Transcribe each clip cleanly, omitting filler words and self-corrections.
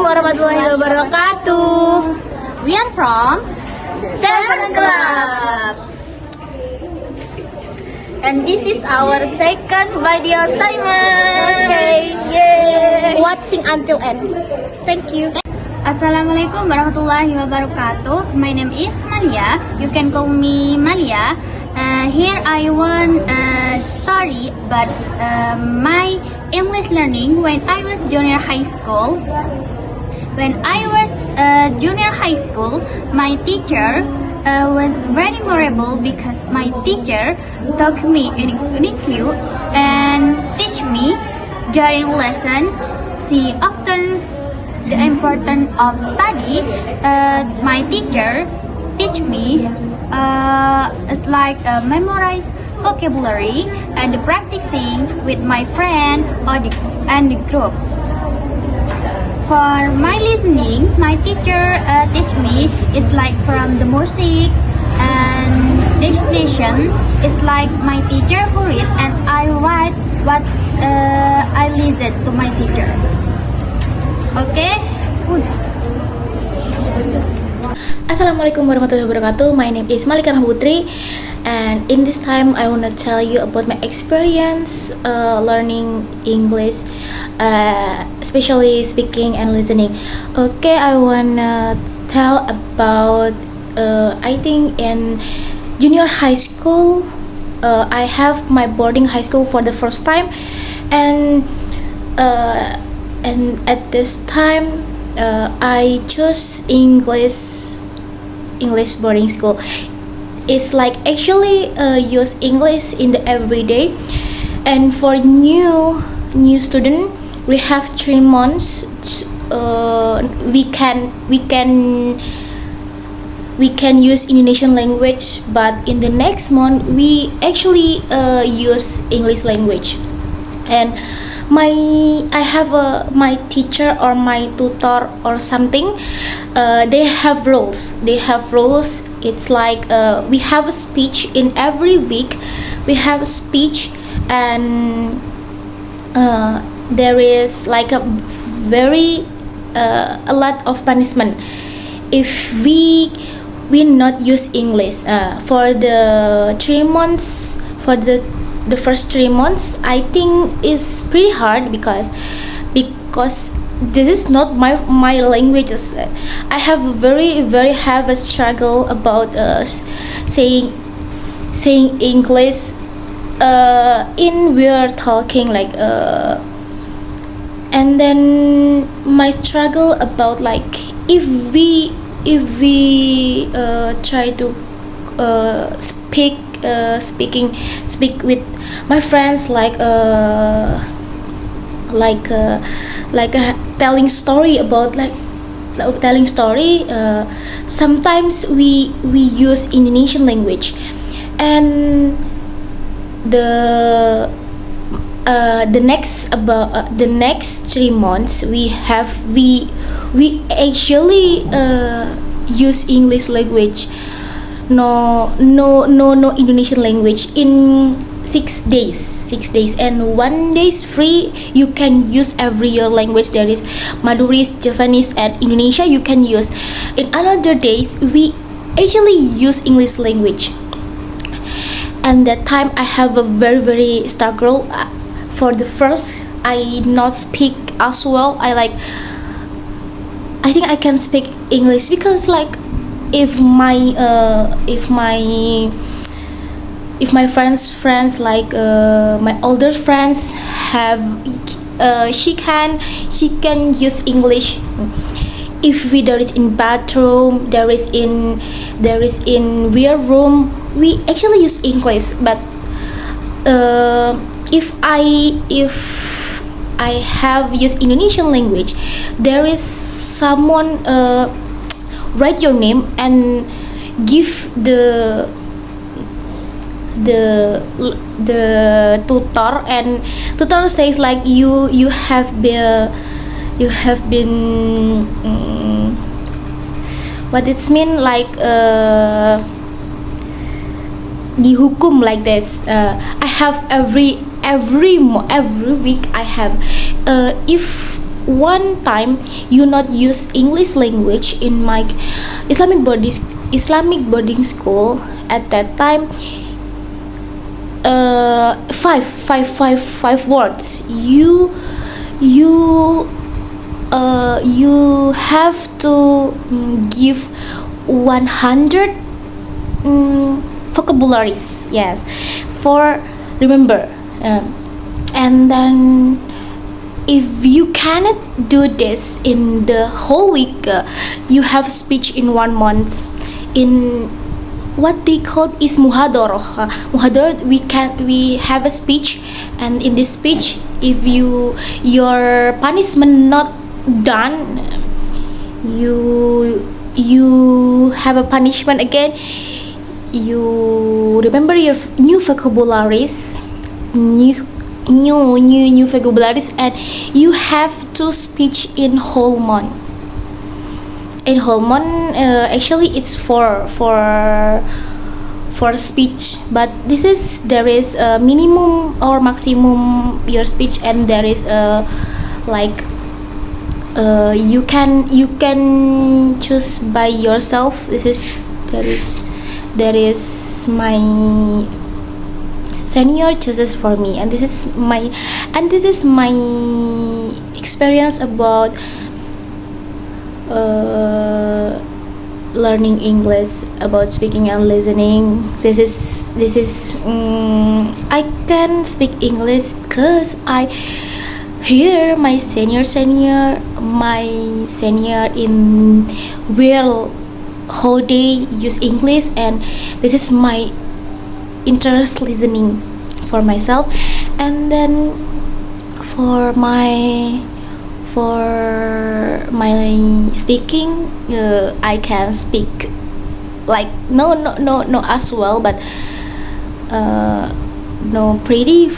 warahmatullahi wabarakatuh. We are from Seven Club. And this is our second video assignment. Okay, yay! Watching until end. Thank you. Assalamualaikum warahmatullahi wabarakatuh. My name is Malia. You can call me Malia. Here I want story about my English learning when I was junior high school. When I was junior high school, my teacher was very memorable because my teacher taught me in UNIQ and teach me during lesson. She often the importance of study. My teacher teach me it's like memorize vocabulary and practicing with my friend and the group. For my listening, my teacher teach me it's like from the music and definition. It's like my teacher who read and I write what I listen to my teacher. Okay? Assalamualaikum warahmatullahi wabarakatuh. My name is Malika Rahmaputri, and in this time I want to tell you about my experience learning English, especially speaking and listening. Okay, I wanna tell about I think in junior high school I have my boarding high school for the first time, and at this time I chose English boarding school. It's like actually use English in the everyday, and for new student we have 3 months. We can use Indonesian language, but in the next month we actually use English language. And I have my teacher or my tutor or something. They have rules. It's like we have a speech in every week. We have a speech, and there is like a very a lot of punishment if we not use English for the 3 months. For the first 3 months, I think it's pretty hard because this is not my languages. I have very have a struggle about saying English in we're talking like and then my struggle about like if we try to speak with my friends like telling story about telling story. Sometimes we use Indonesian language, and the next 3 months we actually use English language. No Indonesian language in 6 days, and 1 day is free. You can use every your language. There is Maduris, Javanese, and Indonesia you can use. In another days we actually use English language, and that time I have a very struggle. For the first I not speak as well. I think I can speak English because like if my friends like my older friends have she can use English. If there is in bathroom, there is in wear room, we actually use English. But if I have used Indonesian language, there is someone write your name and give the tutor, and tutor says like you have been what it's mean like dihukum like this. I have every week I have if one time you not use English language in my Islamic boarding school. At that time, five words. You have to give 100 vocabularies. Yes, for remember. And then if you cannot do this in the whole week, you have speech in 1 month. In what they call is muhadoroh. Muhadoroh, we have a speech, and in this speech, if your punishment not done, you have a punishment again. You remember your new vocabularies, new vocabularies, and you have to speech in whole month. In whole month, actually it's for speech, but there is a minimum or maximum your speech, and there is a you can choose by yourself. There is my senior chooses for me, and this is my experience about learning English, about speaking and listening. This is I can speak English because I hear my senior in will whole day use English, and this is my interest listening for myself. And then for my speaking, I can speak like no as well, but no pretty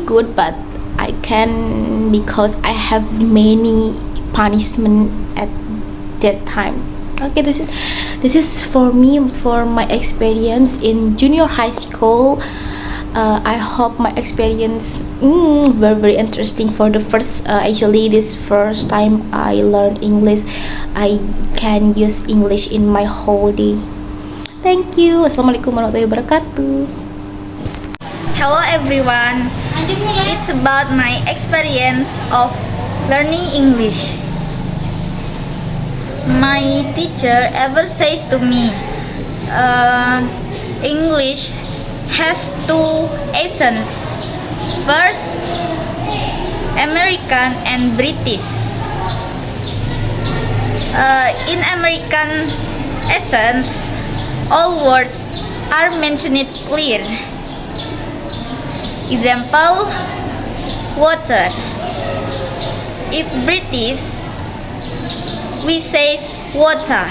good, but I can, because I have many punishment at that time. Okay, this is for me, for my experience in junior high school. I hope my experience very interesting. For the first actually this first time I learned English, I can use English in my whole day. Thank you. Assalamualaikum warahmatullahi wabarakatuh. Hello everyone. It's about my experience of learning English. My teacher ever says to me, English has two accents. First, American and British. In American accents, all words are mentioned clear. Example, water. If British, we say water.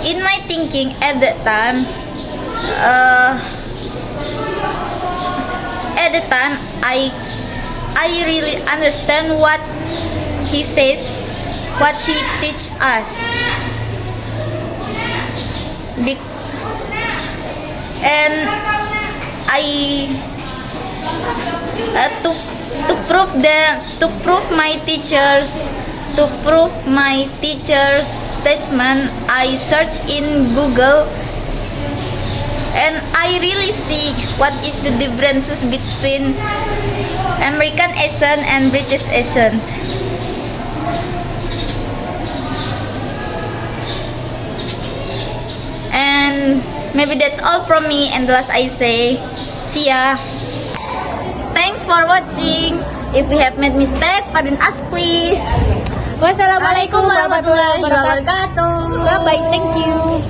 In my thinking at that time, I really understand what he says, what he teach us. And I to prove my teacher's statement, I search in Google, and I really see what is the differences between American accent and British accent. And maybe that's all from me, and thus I say see ya. Thanks for watching. If we have made mistake, pardon us please. Wassalamualaikum warahmatullahi wabarakatuh. Bye bye, thank you.